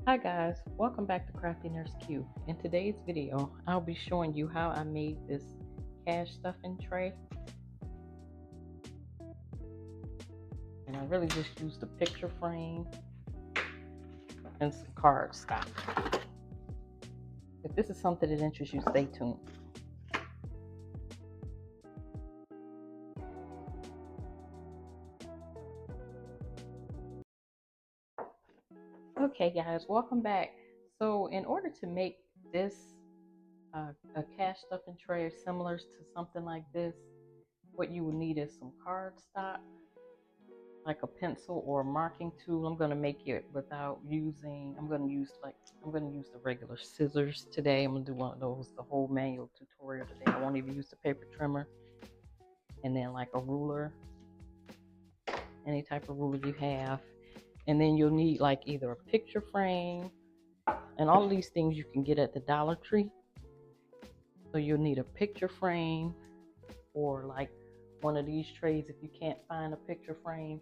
Hi guys, welcome back to CraftyNurseQ. In today's video, I'll be showing you how I made this cash stuffing tray. And I really just used a picture frame and some cardstock. If this is something that interests you, stay tuned. Okay guys, welcome back. So in order to make this a cash stuffing tray similar to something like this, what you will need is some cardstock, like a pencil or a marking tool. I'm going to make it without using, I'm going to use the regular scissors today. I'm going to do one of those, the whole manual tutorial today. I won't even use the paper trimmer. And then like a ruler, any type of ruler you have. And then you'll need like either a picture frame, and all of these things you can get at the Dollar Tree. So you'll need a picture frame or like one of these trays if you can't find a picture frame.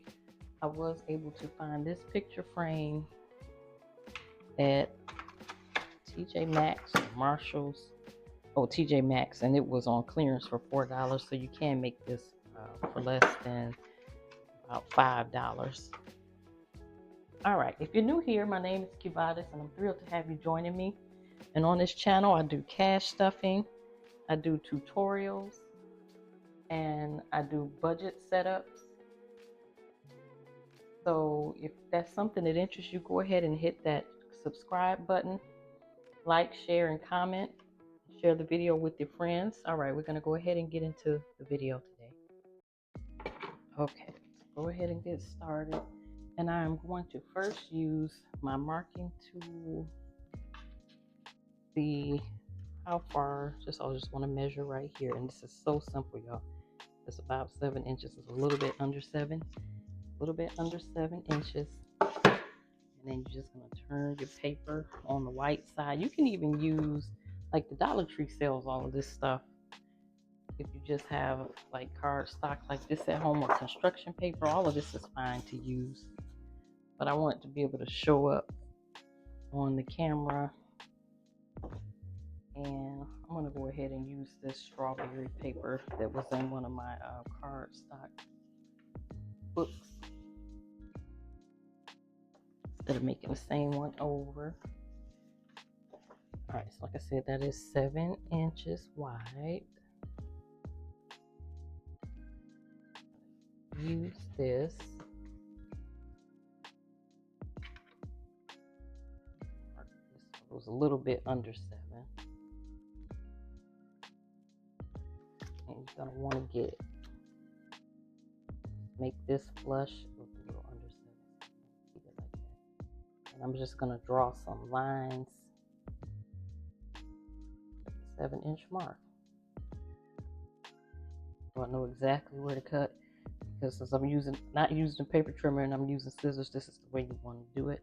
I was able to find this picture frame at TJ Maxx or Marshalls. Oh, TJ Maxx, and it was on clearance for $4. So you can make this for less than about $5. All right, if you're new here, my name is Kivatis, and I'm thrilled to have you joining me. And on this channel, I do cash stuffing, I do tutorials, and I do budget setups. So if that's something that interests you, go ahead and hit that subscribe button, like, share, and comment. Share the video with your friends. All right, we're going to go ahead and get into the video today. Okay, let's go ahead and get started. And I'm going to first use my marking tool. How far, I just want to measure right here. And this is so simple, y'all. It's about 7 inches. It's a little bit under 7. A little bit under 7 inches. And then you're just going to turn your paper on the white side. You can even use, like the Dollar Tree sells all of this stuff. If you just have like cardstock like this at home or construction paper, all of this is fine to use. But I want it to be able to show up on the camera. And I'm going to go ahead and use this strawberry paper that was in one of my cardstock books, instead of making the same one over. All right, so like I said, that is 7 inches wide. Use this. It was a little bit under 7. And you're going to want to make this flush with a little under 7. Keep it like that. And I'm just going to draw some lines at the 7-inch mark. So I know exactly where to cut, because since I'm not using a paper trimmer and I'm using scissors, this is the way you want to do it.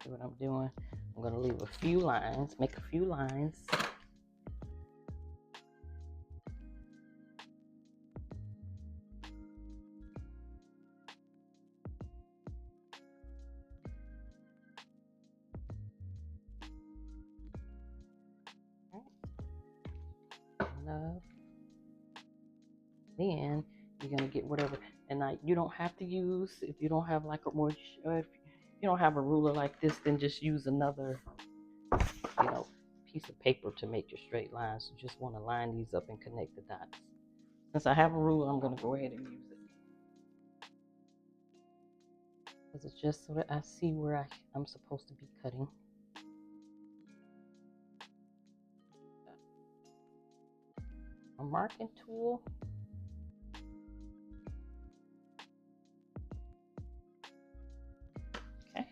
See what I'm doing? I'm going to leave a few lines, make a few lines. Enough. Then you're going to get whatever, and you don't have to use, if you don't have like if you don't have a ruler like this, then just use another piece of paper to make your straight lines. You just want to line these up and connect the dots. Since I have a ruler, I'm going to go ahead and use it, because it's just so that I see where I'm supposed to be cutting. A marking tool. Okay.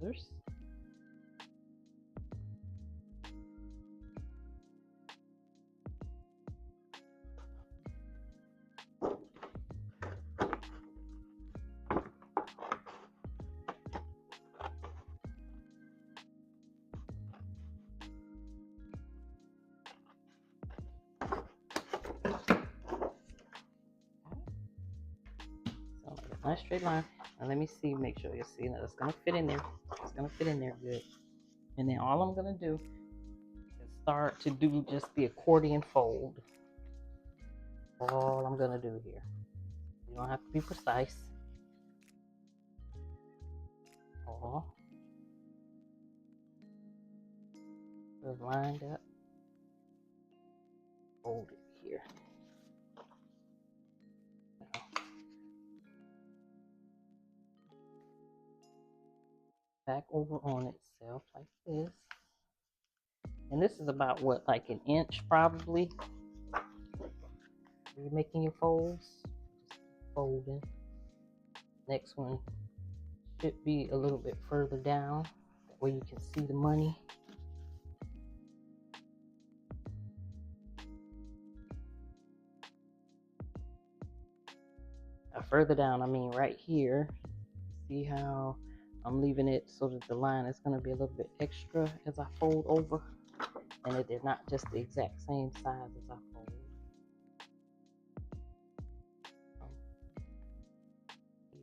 Scissors. Nice straight line. Now let me see, make sure you see that it's gonna fit in there. It's gonna fit in there good. And then all I'm gonna do is start to do just the accordion fold. All I'm gonna do here. You don't have to be precise. All just lined up. Fold it here. Back over on itself like this. And this is about what, like an inch probably. You're making your folds. Just folding. Next one should be a little bit further down. That way you can see the money. Further down, I mean right here. See how I'm leaving it so that the line is going to be a little bit extra as I fold over, and they're not just the exact same size as I fold. Here.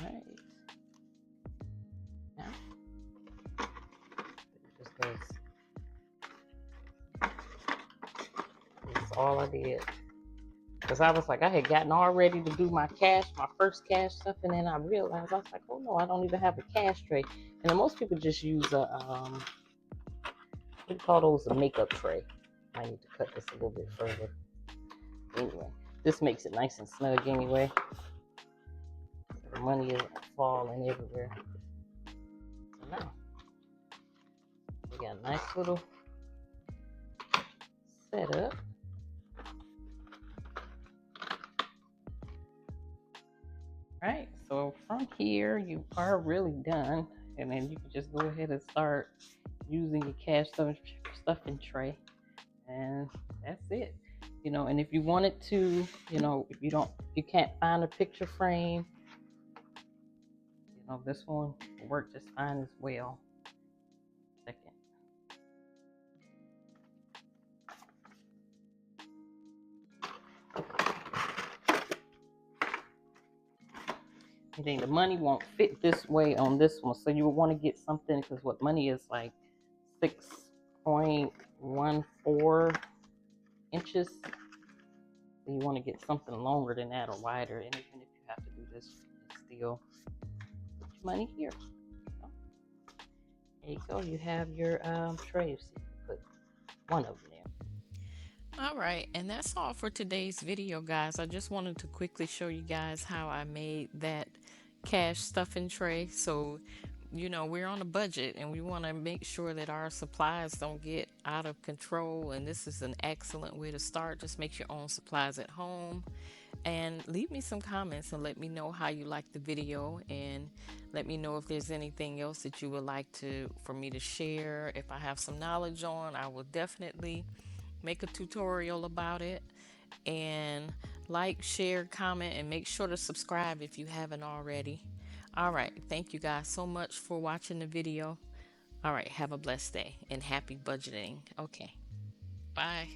Right. Now, just this. That's all I did. Because I was like, I had gotten all ready to do my first cash stuff, and then I realized, I was like, oh no, I don't even have a cash tray. And then most people just use a, what do you call those, a makeup tray. I need to cut this a little bit further. Anyway, this makes it nice and snug anyway. The money isn't falling everywhere. So now, we got a nice little setup. Right, so from here you are really done, and then you can just go ahead and start using your cash stuffing tray, and that's it. You know, and if you wanted to, you know, if you can't find a picture frame, you know, this one will work just fine as well. Second. And then the money won't fit this way on this one, so you would want to get something, because what money is like 6.14 inches. So you want to get something longer than that or wider, and even if you have to do this, still put your money here. There you go. You have your tray. So you can put one of them there. All right, and that's all for today's video, guys. I just wanted to quickly show you guys how I made that cash stuffing tray. So, you know, we're on a budget and we want to make sure that our supplies don't get out of control. And this is an excellent way to start. Just make your own supplies at home. And leave me some comments and let me know how you like the video, and let me know if there's anything else that you would like for me to share. If I have some knowledge on, I will definitely make a tutorial about it. And like, share, comment, and make sure to subscribe if you haven't already. All right, thank you guys so much for watching the video. All right, have a blessed day and happy budgeting. Okay, bye.